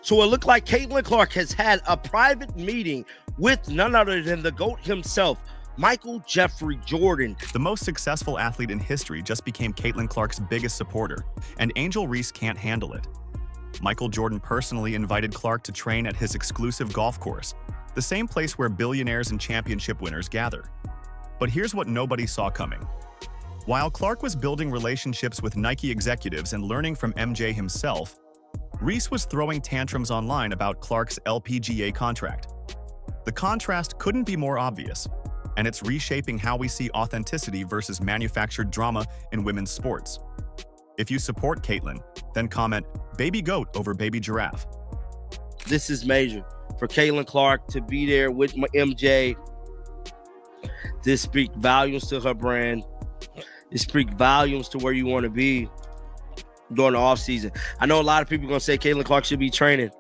So it looked like Caitlin Clark has had a private meeting with none other than the GOAT himself, Michael Jeffrey Jordan. The most successful athlete in history just became Caitlin Clark's biggest supporter, and Angel Reese can't handle it. Michael Jordan personally invited Clark to train at his exclusive golf course, the same place where billionaires and championship winners gather. But here's what nobody saw coming. While Clark was building relationships with Nike executives and learning from MJ himself, Reese was throwing tantrums online about Clark's LPGA contract. The contrast couldn't be more obvious, and it's reshaping how we see authenticity versus manufactured drama in women's sports. If you support Caitlin, then comment "Baby Goat" over "Baby Giraffe." This is major for Caitlin Clark to be there with MJ. This speaks volumes to her brand. It speaks volumes to where you want to be during the offseason. I know a lot of people are going to say Caitlin Clark should be training.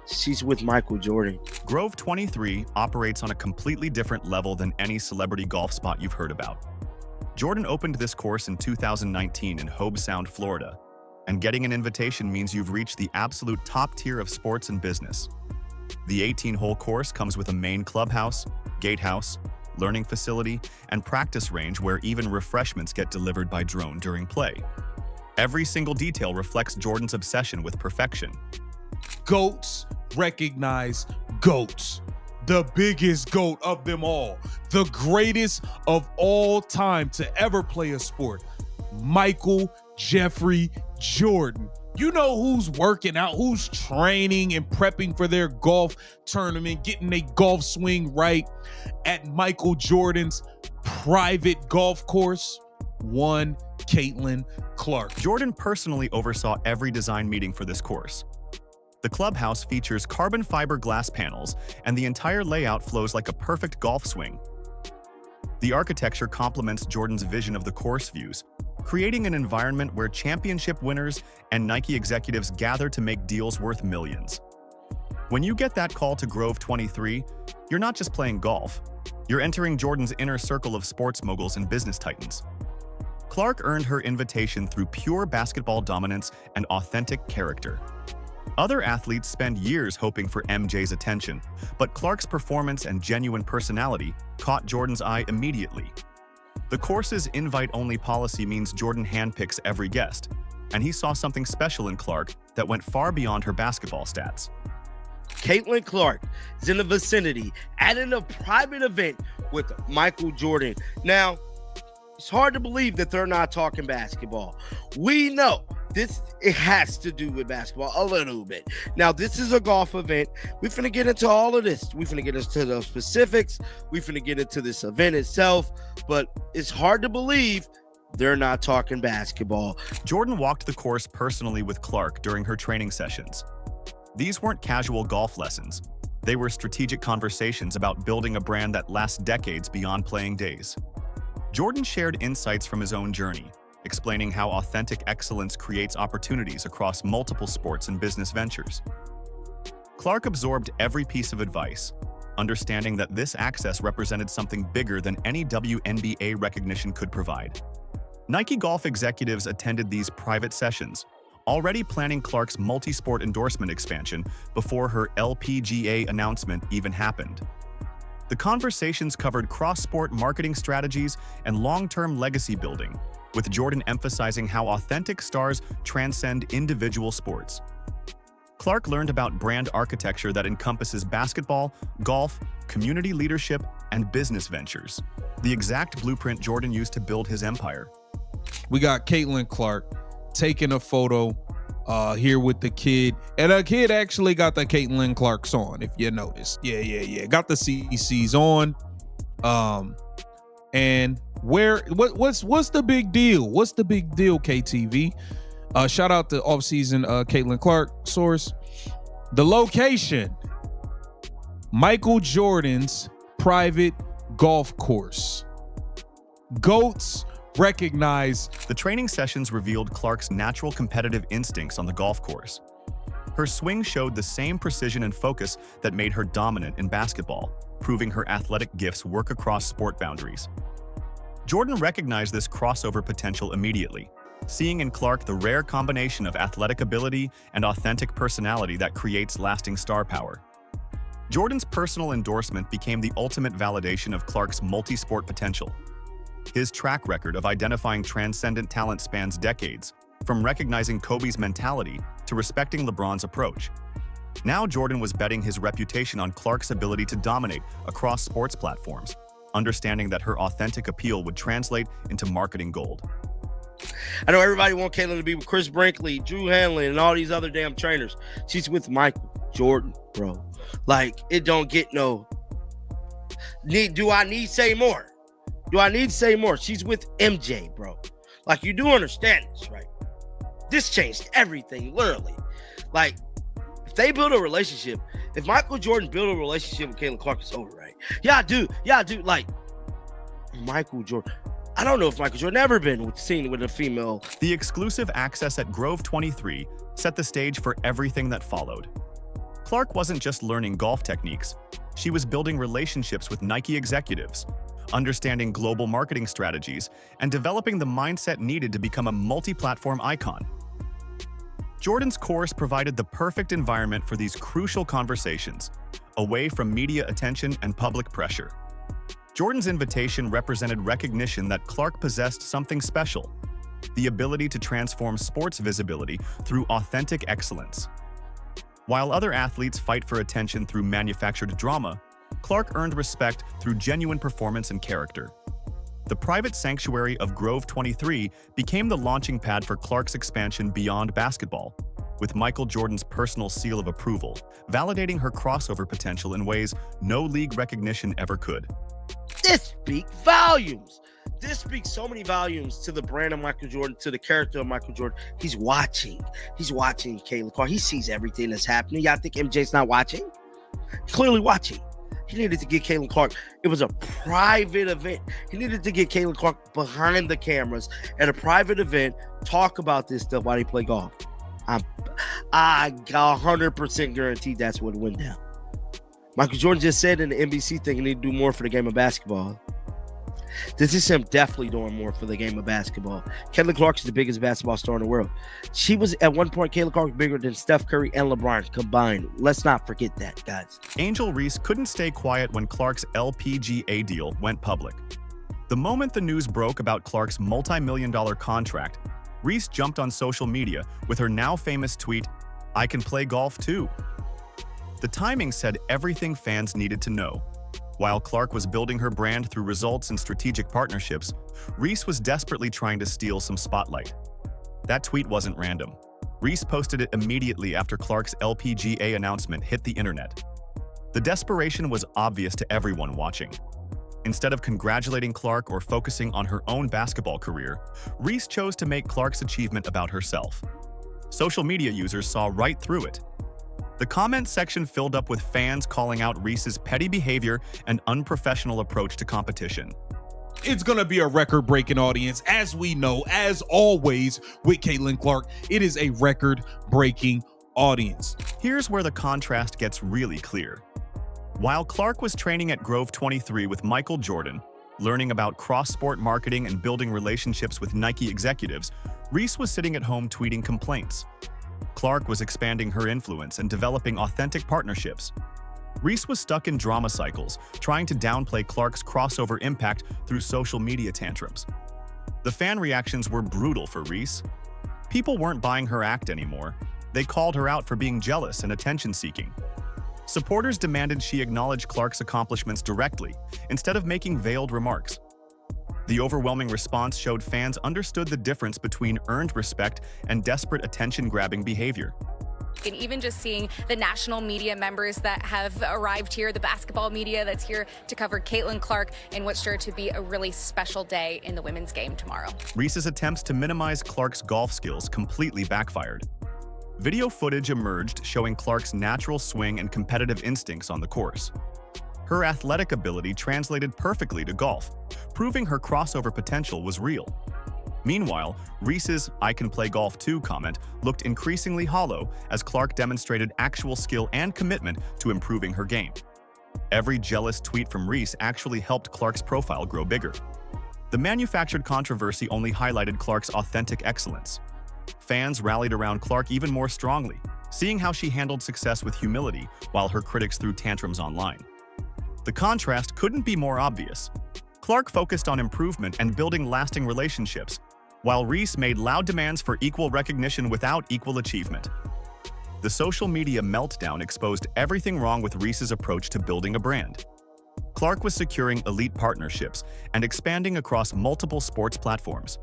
She's with Michael Jordan. Grove 23 operates on a completely different level than any celebrity golf spot you've heard about. Jordan opened this course in 2019 in Hobe Sound, Florida, and getting an invitation means you've reached the absolute top tier of sports and business. The 18-hole course comes with a main clubhouse, gatehouse, learning facility, and practice range where even refreshments get delivered by drone during play. Every single detail reflects Jordan's obsession with perfection. GOATs recognize GOATs. The biggest GOAT of them all. The greatest of all time to ever play a sport. Michael Jeffrey Jordan. You know who's working out, who's training and prepping for their golf tournament, getting a golf swing right at Michael Jordan's private golf course? One Caitlin Clark. Jordan personally oversaw every design meeting for this course. The clubhouse features carbon fiber glass panels, and the entire layout flows like a perfect golf swing. The architecture complements Jordan's vision of the course views, creating an environment where championship winners and Nike executives gather to make deals worth millions. When you get that call to Grove 23, you're not just playing golf. You're entering Jordan's inner circle of sports moguls and business titans. Clark earned her invitation through pure basketball dominance and authentic character. Other athletes spend years hoping for MJ's attention, but Clark's performance and genuine personality caught Jordan's eye immediately. The course's invite-only policy means Jordan handpicks every guest, and he saw something special in Clark that went far beyond her basketball stats. Caitlin Clark is in the vicinity at a private event with Michael Jordan. Now, it's hard to believe that they're not talking basketball. We know it has to do with basketball a little bit. Now, this is a golf event. We're finna get into all of this. We're finna get into the specifics. We're finna get into this event itself. But it's hard to believe they're not talking basketball. Jordan walked the course personally with Clark during her training sessions. These weren't casual golf lessons. They were strategic conversations about building a brand that lasts decades beyond playing days. Jordan shared insights from his own journey, explaining how authentic excellence creates opportunities across multiple sports and business ventures. Clark absorbed every piece of advice, understanding that this access represented something bigger than any WNBA recognition could provide. Nike golf executives attended these private sessions, already planning Clark's multi-sport endorsement expansion before her LPGA announcement even happened. The conversations covered cross-sport marketing strategies and long-term legacy building, with Jordan emphasizing how authentic stars transcend individual sports. Clark learned about brand architecture that encompasses basketball, golf, community leadership, and business ventures, the exact blueprint Jordan used to build his empire. We got Caitlin Clark taking a photo here with the kid, and the kid actually got the Caitlin Clark's on, if you notice. Yeah. Got the CC's on. And what's the big deal? What's the big deal, KTV? Shout out to offseason Caitlin Clark source. The location: Michael Jordan's private golf course. GOATs recognize. The training sessions revealed Clark's natural competitive instincts on the golf course. Her swing showed the same precision and focus that made her dominant in basketball, proving her athletic gifts work across sport boundaries. Jordan recognized this crossover potential immediately. seeing in Clark the rare combination of athletic ability and authentic personality that creates lasting star power. Jordan's personal endorsement became the ultimate validation of Clark's multi-sport potential. His track record of identifying transcendent talent spans decades, from recognizing Kobe's mentality to respecting LeBron's approach. Now Jordan was betting his reputation on Clark's ability to dominate across sports platforms, understanding that her authentic appeal would translate into marketing gold. I know everybody wants Caitlin to be with Chris Brinkley, Drew Hanley, and all these other damn trainers. She's with Michael Jordan, bro. Like, it don't get no... Do I need to say more? Do I need to say more? She's with MJ, bro. Like, you do understand this, right? This changed everything, literally. Like, if they build a relationship, if Michael Jordan built a relationship with Caitlin Clark, it's over, right? Yeah, I do. Like, Michael Jordan... I don't know if Michael Jordan ever been seen with a female. The exclusive access at Grove 23 set the stage for everything that followed. Clark wasn't just learning golf techniques. She was building relationships with Nike executives, understanding global marketing strategies, and developing the mindset needed to become a multi-platform icon. Jordan's course provided the perfect environment for these crucial conversations, away from media attention and public pressure. Jordan's invitation represented recognition that Clark possessed something special, the ability to transform sports visibility through authentic excellence. While other athletes fight for attention through manufactured drama, Clark earned respect through genuine performance and character. The private sanctuary of Grove 23 became the launching pad for Clark's expansion beyond basketball, with Michael Jordan's personal seal of approval, validating her crossover potential in ways no league recognition ever could. This speaks volumes. This speaks so many volumes to the brand of Michael Jordan, to the character of Michael Jordan. He's watching. He's watching Caitlin Clark. He sees everything that's happening. Y'all think MJ's not watching? Clearly watching. He needed to get Caitlin Clark. It was a private event. He needed to get Caitlin Clark behind the cameras at a private event, talk about this stuff while they play golf. I 100% guarantee that's what went down. Michael Jordan just said in the NBC thing he need to do more for the game of basketball. This is him definitely doing more for the game of basketball. Caitlin Clark is the biggest basketball star in the world. She was, at one point, Caitlin Clark was bigger than Steph Curry and LeBron combined. Let's not forget that, guys. Angel Reese couldn't stay quiet when Clark's LPGA deal went public. The moment the news broke about Clark's multi-million-dollar contract, Reese jumped on social media with her now famous tweet, "I can play golf too." The timing said everything fans needed to know. While Clark was building her brand through results and strategic partnerships, Reese was desperately trying to steal some spotlight. That tweet wasn't random. Reese posted it immediately after Clark's LPGA announcement hit the internet. The desperation was obvious to everyone watching. Instead of congratulating Clark or focusing on her own basketball career, Reese chose to make Clark's achievement about herself. Social media users saw right through it. The comment section filled up with fans calling out Reese's petty behavior and unprofessional approach to competition. It's going to be a record-breaking audience. As we know, as always with Caitlin Clark, it is a record-breaking audience. Here's where the contrast gets really clear. While Clark was training at Grove 23 with Michael Jordan, learning about cross-sport marketing and building relationships with Nike executives, Reese was sitting at home tweeting complaints. Clark was expanding her influence and developing authentic partnerships. Reese was stuck in drama cycles, trying to downplay Clark's crossover impact through social media tantrums. The fan reactions were brutal for Reese. People weren't buying her act anymore. They called her out for being jealous and attention-seeking. Supporters demanded she acknowledge Clark's accomplishments directly, instead of making veiled remarks. The overwhelming response showed fans understood the difference between earned respect and desperate attention-grabbing behavior. And even just seeing the national media members that have arrived here, the basketball media that's here to cover Caitlin Clark in what's sure to be a really special day in the women's game tomorrow. Reese's attempts to minimize Clark's golf skills completely backfired. Video footage emerged showing Clark's natural swing and competitive instincts on the course. Her athletic ability translated perfectly to golf, proving her crossover potential was real. Meanwhile, Reese's "I can play golf too" comment looked increasingly hollow as Clark demonstrated actual skill and commitment to improving her game. Every jealous tweet from Reese actually helped Clark's profile grow bigger. The manufactured controversy only highlighted Clark's authentic excellence. Fans rallied around Clark even more strongly, seeing how she handled success with humility while her critics threw tantrums online. The contrast couldn't be more obvious. Clark focused on improvement and building lasting relationships, while Reese made loud demands for equal recognition without equal achievement. The social media meltdown exposed everything wrong with Reese's approach to building a brand. Clark was securing elite partnerships and expanding across multiple sports platforms.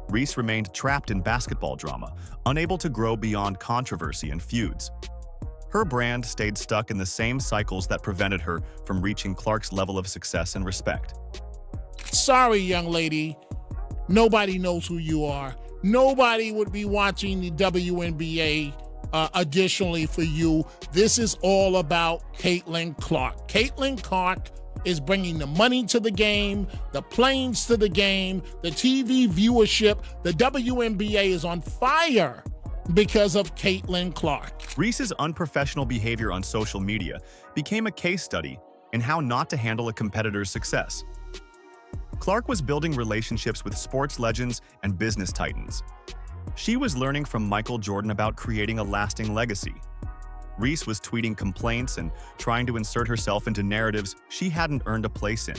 Reese remained trapped in basketball drama, unable to grow beyond controversy and feuds. Her brand stayed stuck in the same cycles that prevented her from reaching Clark's level of success and respect. Sorry, young lady. Nobody knows who you are. Nobody would be watching the WNBA additionally for you. This is all about Caitlin Clark. Caitlin Clark is bringing the money to the game, the planes to the game, the TV viewership. The WNBA is on fire because of Caitlin Clark. Reese's unprofessional behavior on social media became a case study in how not to handle a competitor's success. Clark was building relationships with sports legends and business titans. She was learning from Michael Jordan about creating a lasting legacy. Reese was tweeting complaints and trying to insert herself into narratives she hadn't earned a place in.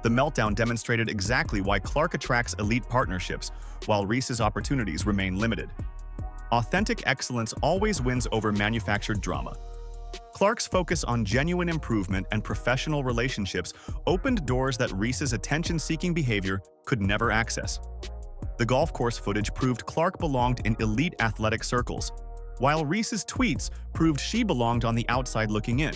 The meltdown demonstrated exactly why Clark attracts elite partnerships, while Reese's opportunities remain limited. Authentic excellence always wins over manufactured drama. Clark's focus on genuine improvement and professional relationships opened doors that Reese's attention-seeking behavior could never access. The golf course footage proved Clark belonged in elite athletic circles, while Reese's tweets proved she belonged on the outside looking in.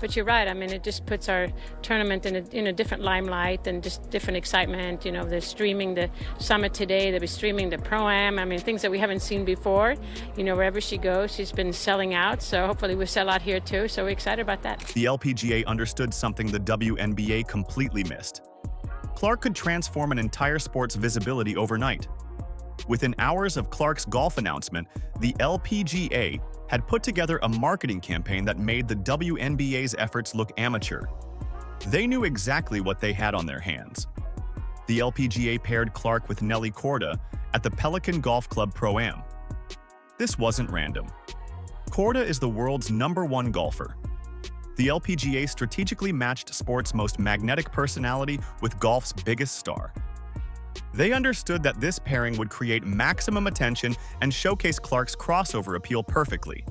But you're right. I mean, it just puts our tournament in a different limelight and just different excitement. You know, they're streaming the summit today. They'll be streaming the Pro-Am. I mean, things that we haven't seen before. You know, wherever she goes, she's been selling out. So hopefully we'll sell out here too. So we're excited about that. The LPGA understood something the WNBA completely missed. Clark could transform an entire sport's visibility overnight. Within hours of Clark's golf announcement, the LPGA had put together a marketing campaign that made the WNBA's efforts look amateur. They knew exactly what they had on their hands. The LPGA paired Clark with Nelly Korda at the Pelican Golf Club Pro-Am. This wasn't random. Korda is the world's #1 golfer. The LPGA strategically matched sport's most magnetic personality with golf's biggest star. They understood that this pairing would create maximum attention and showcase Clark's crossover appeal perfectly.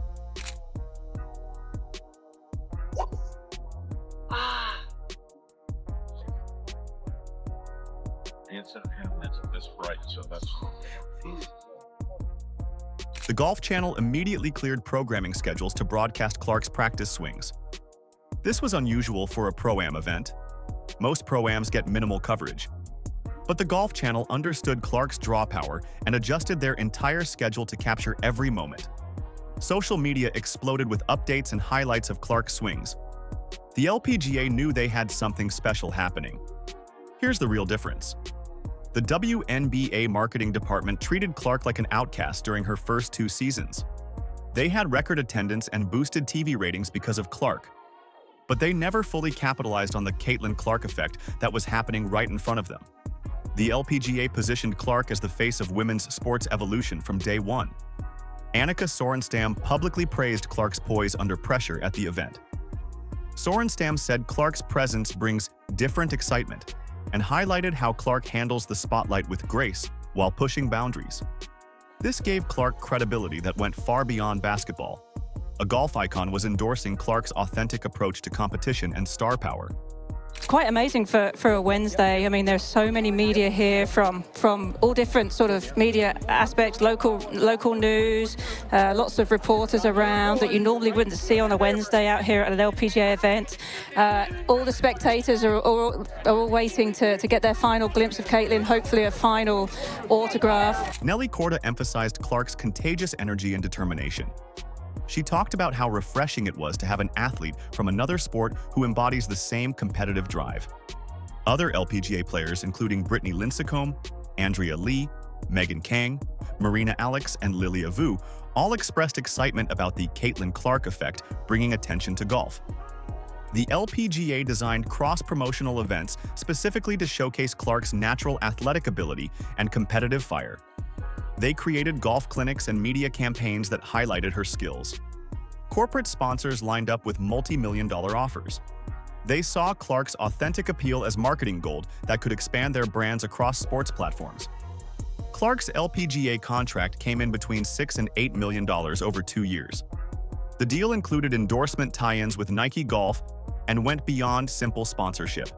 The Golf Channel immediately cleared programming schedules to broadcast Clark's practice swings. This was unusual for a Pro-Am event. Most Pro-Ams get minimal coverage. But the Golf Channel understood Clark's draw power and adjusted their entire schedule to capture every moment. Social media exploded with updates and highlights of Clark's swings. The LPGA knew they had something special happening. Here's the real difference. The WNBA marketing department treated Clark like an outcast during her first 2 seasons. They had record attendance and boosted TV ratings because of Clark. But they never fully capitalized on the Caitlin Clark effect that was happening right in front of them. The LPGA positioned Clark as the face of women's sports evolution from day one. Annika Sorenstam publicly praised Clark's poise under pressure at the event. Sorenstam said Clark's presence brings different excitement and highlighted how Clark handles the spotlight with grace while pushing boundaries. This gave Clark credibility that went far beyond basketball. A golf icon was endorsing Clark's authentic approach to competition and star power. Quite amazing for a Wednesday. I mean, there's so many media here from all different sort of media aspects, local news, lots of reporters around that you normally wouldn't see on a Wednesday out here at an LPGA event. All the spectators are all waiting to get their final glimpse of Caitlin, hopefully a final autograph. Nelly Korda emphasized Clark's contagious energy and determination. She talked about how refreshing it was to have an athlete from another sport who embodies the same competitive drive. Other LPGA players, including Brittany Lincecum, Andrea Lee, Megan Kang, Marina Alex, and Lilia Vu, all expressed excitement about the Caitlin Clark effect bringing attention to golf. The LPGA designed cross-promotional events specifically to showcase Clark's natural athletic ability and competitive fire. They created golf clinics and media campaigns that highlighted her skills. Corporate sponsors lined up with multi-million-dollar offers. They saw Clark's authentic appeal as marketing gold that could expand their brands across sports platforms. Clark's LPGA contract came in between $6 and $8 million over 2 years. The deal included endorsement tie-ins with Nike Golf and went beyond simple sponsorship.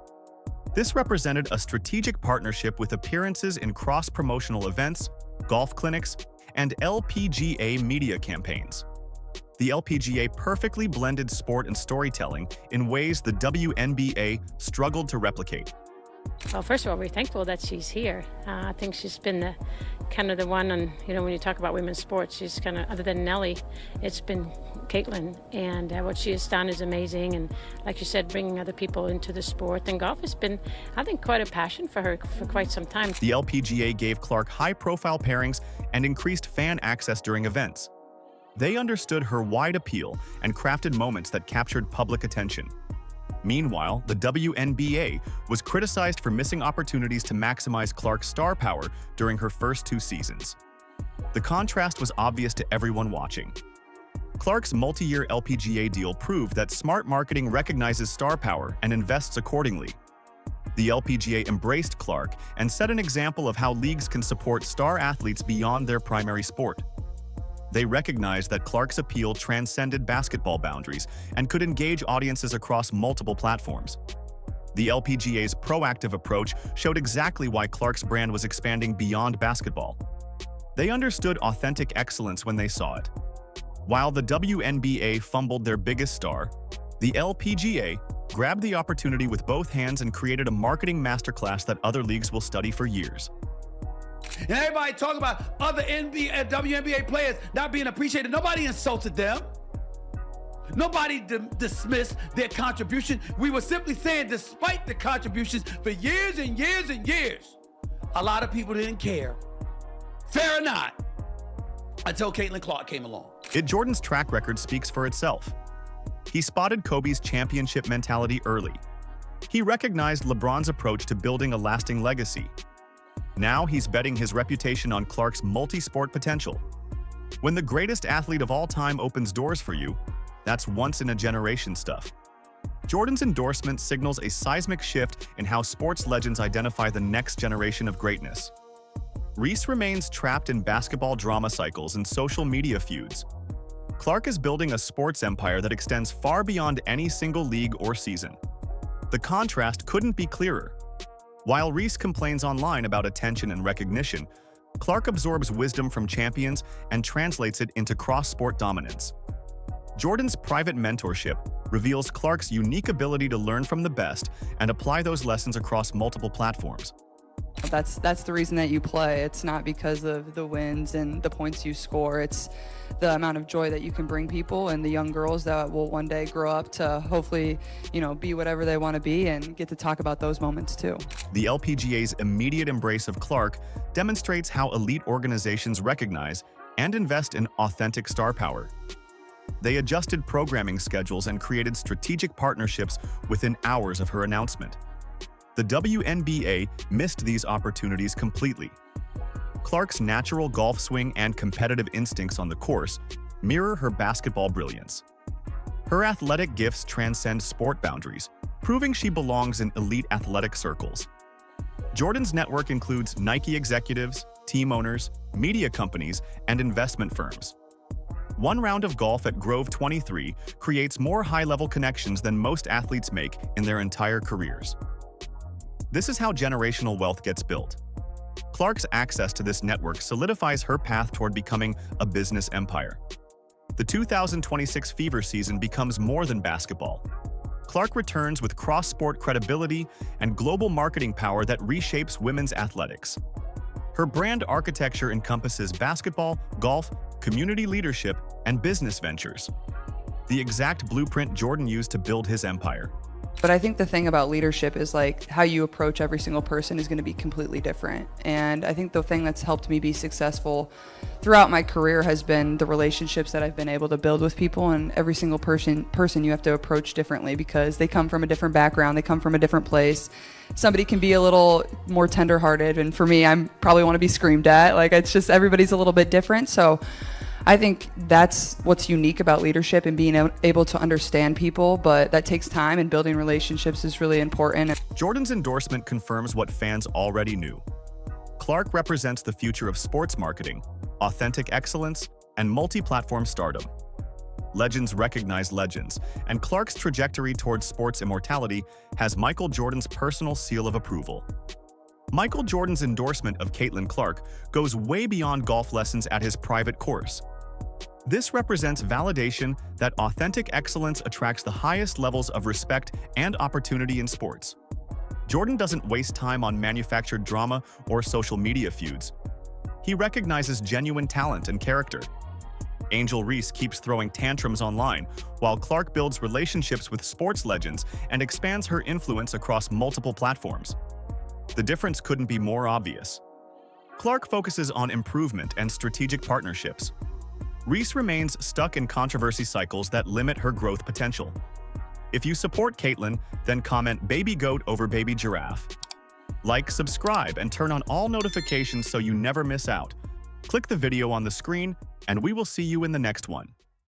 This represented a strategic partnership with appearances in cross-promotional events, golf clinics, and LPGA media campaigns. The LPGA perfectly blended sport and storytelling in ways the WNBA struggled to replicate. Well, first of all, we're thankful that she's here. I think she's been the kind of the one on, when you talk about women's sports, she's kind of, other than Nelly, it's been Caitlin. And what she has done is amazing. And like you said, bringing other people into the sport. And golf has been, I think, quite a passion for her for quite some time. The LPGA gave Clark high-profile pairings and increased fan access during events. They understood her wide appeal and crafted moments that captured public attention. Meanwhile, the WNBA was criticized for missing opportunities to maximize Clark's star power during her first 2 seasons. The contrast was obvious to everyone watching. Clark's multi-year LPGA deal proved that smart marketing recognizes star power and invests accordingly. The LPGA embraced Clark and set an example of how leagues can support star athletes beyond their primary sport. They recognized that Clark's appeal transcended basketball boundaries and could engage audiences across multiple platforms. The LPGA's proactive approach showed exactly why Clark's brand was expanding beyond basketball. They understood authentic excellence when they saw it. While the WNBA fumbled their biggest star, the LPGA grabbed the opportunity with both hands and created a marketing masterclass that other leagues will study for years. And everybody talking about other WNBA players not being appreciated. Nobody insulted them. Nobody dismissed their contribution. We were simply saying, despite the contributions for years and years and years, a lot of people didn't care. Fair or not, until Caitlin Clark came along. Jordan's track record speaks for itself. He spotted Kobe's championship mentality early. He recognized LeBron's approach to building a lasting legacy. Now he's betting his reputation on Clark's multi-sport potential. When the greatest athlete of all time opens doors for you, that's once-in-a-generation stuff. Jordan's endorsement signals a seismic shift in how sports legends identify the next generation of greatness. Reese remains trapped in basketball drama cycles and social media feuds. Clark is building a sports empire that extends far beyond any single league or season. The contrast couldn't be clearer. While Reese complains online about attention and recognition, Clark absorbs wisdom from champions and translates it into cross-sport dominance. Jordan's private mentorship reveals Clark's unique ability to learn from the best and apply those lessons across multiple platforms. That's the reason that you play. It's not because of the wins and the points you score. It's the amount of joy that you can bring people and the young girls that will one day grow up to hopefully, be whatever they want to be and get to talk about those moments too. The LPGA's immediate embrace of Clark demonstrates how elite organizations recognize and invest in authentic star power. They adjusted programming schedules and created strategic partnerships within hours of her announcement. The WNBA missed these opportunities completely. Clark's natural golf swing and competitive instincts on the course mirror her basketball brilliance. Her athletic gifts transcend sport boundaries, proving she belongs in elite athletic circles. Jordan's network includes Nike executives, team owners, media companies, and investment firms. One round of golf at Grove 23 creates more high-level connections than most athletes make in their entire careers. This is how generational wealth gets built. Clark's access to this network solidifies her path toward becoming a business empire. The 2026 Fever season becomes more than basketball. Clark returns with cross-sport credibility and global marketing power that reshapes women's athletics. Her brand architecture encompasses basketball, golf, community leadership, and business ventures. The exact blueprint Jordan used to build his empire. But I think the thing about leadership is like how you approach every single person is going to be completely different. And I think the thing that's helped me be successful throughout my career has been the relationships that I've been able to build with people. And every single person you have to approach differently because they come from a different background, they come from a different place. Somebody can be a little more tenderhearted, and for me, I'm probably want to be screamed at. Like, it's just everybody's a little bit different. So I think that's what's unique about leadership and being able to understand people, but that takes time, and building relationships is really important. Jordan's endorsement confirms what fans already knew. Clark represents the future of sports marketing, authentic excellence, and multi-platform stardom. Legends recognize legends, and Clark's trajectory towards sports immortality has Michael Jordan's personal seal of approval. Michael Jordan's endorsement of Caitlin Clark goes way beyond golf lessons at his private course. This represents validation that authentic excellence attracts the highest levels of respect and opportunity in sports. Jordan doesn't waste time on manufactured drama or social media feuds. He recognizes genuine talent and character. Angel Reese keeps throwing tantrums online, while Clark builds relationships with sports legends and expands her influence across multiple platforms. The difference couldn't be more obvious. Clark focuses on improvement and strategic partnerships. Reese remains stuck in controversy cycles that limit her growth potential. If you support Caitlin, then comment "Baby Goat" over "Baby Giraffe." Like, subscribe, and turn on all notifications so you never miss out. Click the video on the screen, and we will see you in the next one.